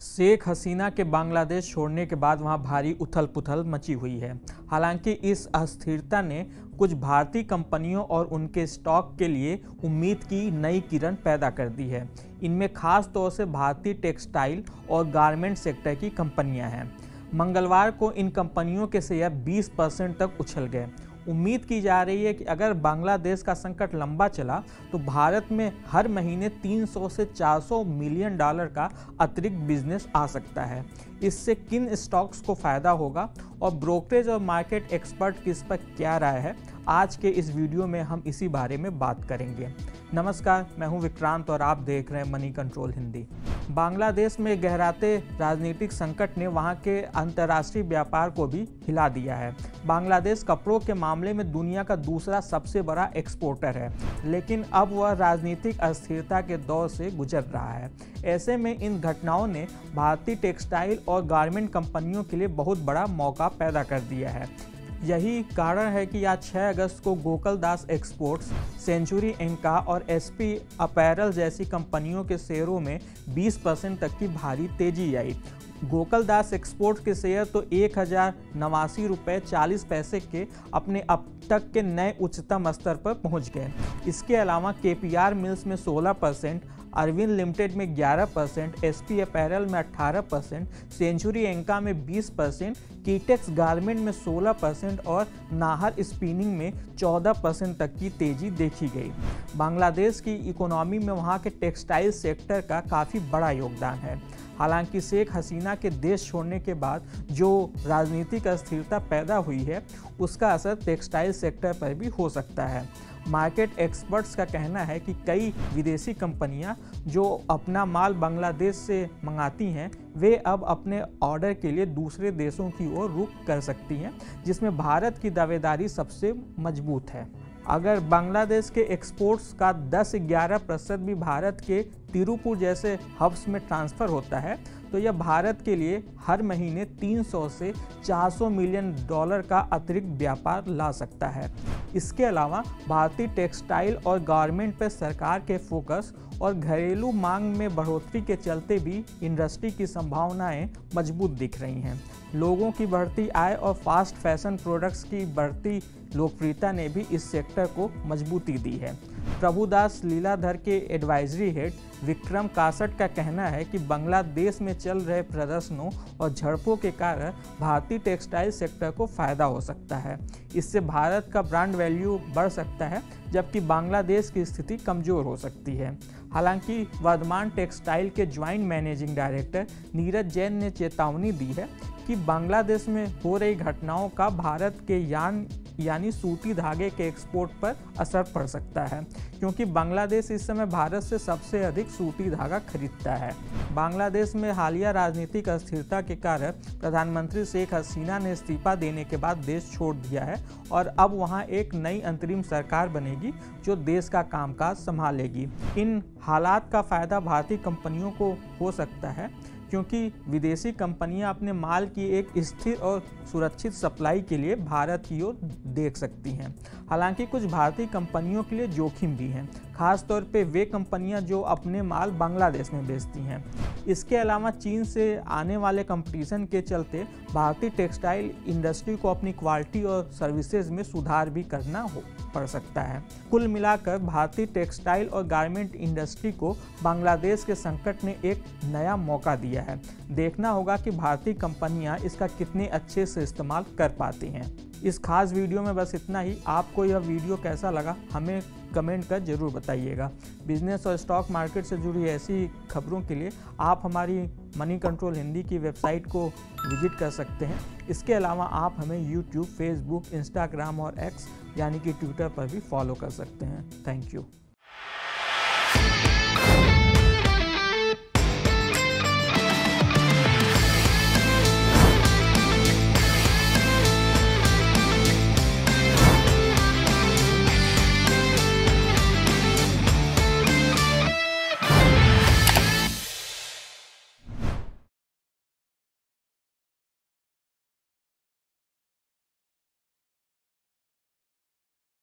शेख हसीना के बांग्लादेश छोड़ने के बाद वहां भारी उथल-पुथल मची हुई है। हालांकि इस अस्थिरता ने कुछ भारतीय कंपनियों और उनके स्टॉक के लिए उम्मीद की नई किरण पैदा कर दी है। इनमें खास तौर से भारतीय टेक्सटाइल और गारमेंट सेक्टर की कंपनियां हैं। मंगलवार को इन कंपनियों के शेयर 20% तक उछल गए। उम्मीद की जा रही है कि अगर बांग्लादेश का संकट लंबा चला तो भारत में हर महीने 300 से 400 मिलियन डॉलर का अतिरिक्त बिजनेस आ सकता है। इससे किन स्टॉक्स को फ़ायदा होगा और ब्रोकरेज और मार्केट एक्सपर्ट की इस पर क्या राय है, आज के इस वीडियो में हम इसी बारे में बात करेंगे। नमस्कार, मैं हूं विक्रांत और आप देख रहे हैं मनी कंट्रोल हिंदी। बांग्लादेश में गहराते राजनीतिक संकट ने वहां के अंतर्राष्ट्रीय व्यापार को भी हिला दिया है। बांग्लादेश कपड़ों के मामले में दुनिया का दूसरा सबसे बड़ा एक्सपोर्टर है, लेकिन अब वह राजनीतिक अस्थिरता के दौर से गुजर रहा है। ऐसे में इन घटनाओं ने भारतीय टेक्सटाइल और गारमेंट कंपनियों के लिए बहुत बड़ा मौका पैदा कर दिया है। यही कारण है कि आज 6 अगस्त को गोकुलदास एक्सपोर्ट्स, सेंचुरी इंका और एसपी अपैरल जैसी कंपनियों के शेयरों में 20% तक की भारी तेजी आई। गोकुलदास एक्सपोर्ट्स के शेयर तो 1089 रुपये 40 पैसे के अपने अब तक के नए उच्चतम स्तर पर पहुंच गए। इसके अलावा केपीआर मिल्स में 16%, अरविंद लिमिटेड में 11%, एसपी अपैरल में 18%, सेंचुरी इंका में 20%, कीटेक्स गारमेंट में 16% और नाहर स्पिनिंग में 14% तक की तेजी देखी गई। बांग्लादेश की इकोनॉमी में वहां के टेक्सटाइल सेक्टर का काफ़ी बड़ा योगदान है। हालांकि शेख हसीना के देश छोड़ने के बाद जो राजनीतिक अस्थिरता पैदा हुई है, उसका असर टेक्सटाइल सेक्टर पर भी हो सकता है। मार्केट एक्सपर्ट्स का कहना है कि कई विदेशी कंपनियां जो अपना माल बांग्लादेश से मंगाती हैं, वे अब अपने ऑर्डर के लिए दूसरे देशों की ओर रुख कर सकती हैं, जिसमें भारत की दावेदारी सबसे मजबूत है। अगर बांग्लादेश के एक्सपोर्ट्स का 10-11% भी भारत के तिरुपुर जैसे हब्स में ट्रांसफ़र होता है तो यह भारत के लिए हर महीने 300 से 400 मिलियन डॉलर का अतिरिक्त व्यापार ला सकता है। इसके अलावा भारतीय टेक्सटाइल और गारमेंट पर सरकार के फोकस और घरेलू मांग में बढ़ोतरी के चलते भी इंडस्ट्री की संभावनाएं मजबूत दिख रही हैं। लोगों की बढ़ती आय और फास्ट फैशन प्रोडक्ट्स की बढ़ती लोकप्रियता ने भी इस सेक्टर को मजबूती दी है। प्रभुदास लीलाधर के एडवाइजरी हेड विक्रम कासट का कहना है कि बांग्लादेश में चल रहे प्रदर्शनों और झड़पों के कारण भारतीय टेक्सटाइल सेक्टर को फ़ायदा हो सकता है। इससे भारत का ब्रांड वैल्यू बढ़ सकता है, जबकि बांग्लादेश की स्थिति कमज़ोर हो सकती है। हालांकि वर्धमान टेक्सटाइल के joint managing director Neeraj Jain ने चेतावनी दी है कि बांग्लादेश में हो रही घटनाओं का भारत के यानी सूती धागे के एक्सपोर्ट पर असर पड़ सकता है, क्योंकि बांग्लादेश इस समय भारत से सबसे अधिक सूती धागा खरीदता है। बांग्लादेश में हालिया राजनीतिक अस्थिरता के कारण प्रधानमंत्री शेख हसीना ने इस्तीफा देने के बाद देश छोड़ दिया है और अब वहां एक नई अंतरिम सरकार बनेगी जो देश का कामकाज संभालेगी। इन हालात का फ़ायदा भारतीय कंपनियों को हो सकता है, क्योंकि विदेशी कंपनियां अपने माल की एक स्थिर और सुरक्षित सप्लाई के लिए भारत की ओर देख सकती हैं। हालांकि कुछ भारतीय कंपनियों के लिए जोखिम भी हैं, खास तौर पे वे कंपनियां जो अपने माल बांग्लादेश में बेचती हैं। इसके अलावा चीन से आने वाले कंपटीशन के चलते भारतीय टेक्सटाइल इंडस्ट्री को अपनी क्वालिटी और सर्विसेज में सुधार भी करना पड़ सकता है। कुल मिलाकर भारतीय टेक्सटाइल और गारमेंट इंडस्ट्री को बांग्लादेश के संकट ने एक नया मौका दिया है। देखना होगा कि भारतीय कंपनियां इसका कितने अच्छे से इस्तेमाल कर पाती हैं। इस खास वीडियो में बस इतना ही। आपको यह वीडियो कैसा लगा हमें कमेंट कर ज़रूर बताइएगा। बिजनेस और स्टॉक मार्केट से जुड़ी ऐसी खबरों के लिए आप हमारी मनी कंट्रोल हिंदी की वेबसाइट को विजिट कर सकते हैं। इसके अलावा आप हमें यूट्यूब, फेसबुक, इंस्टाग्राम और एक्स यानी कि ट्विटर पर भी फॉलो कर सकते हैं। Thank you.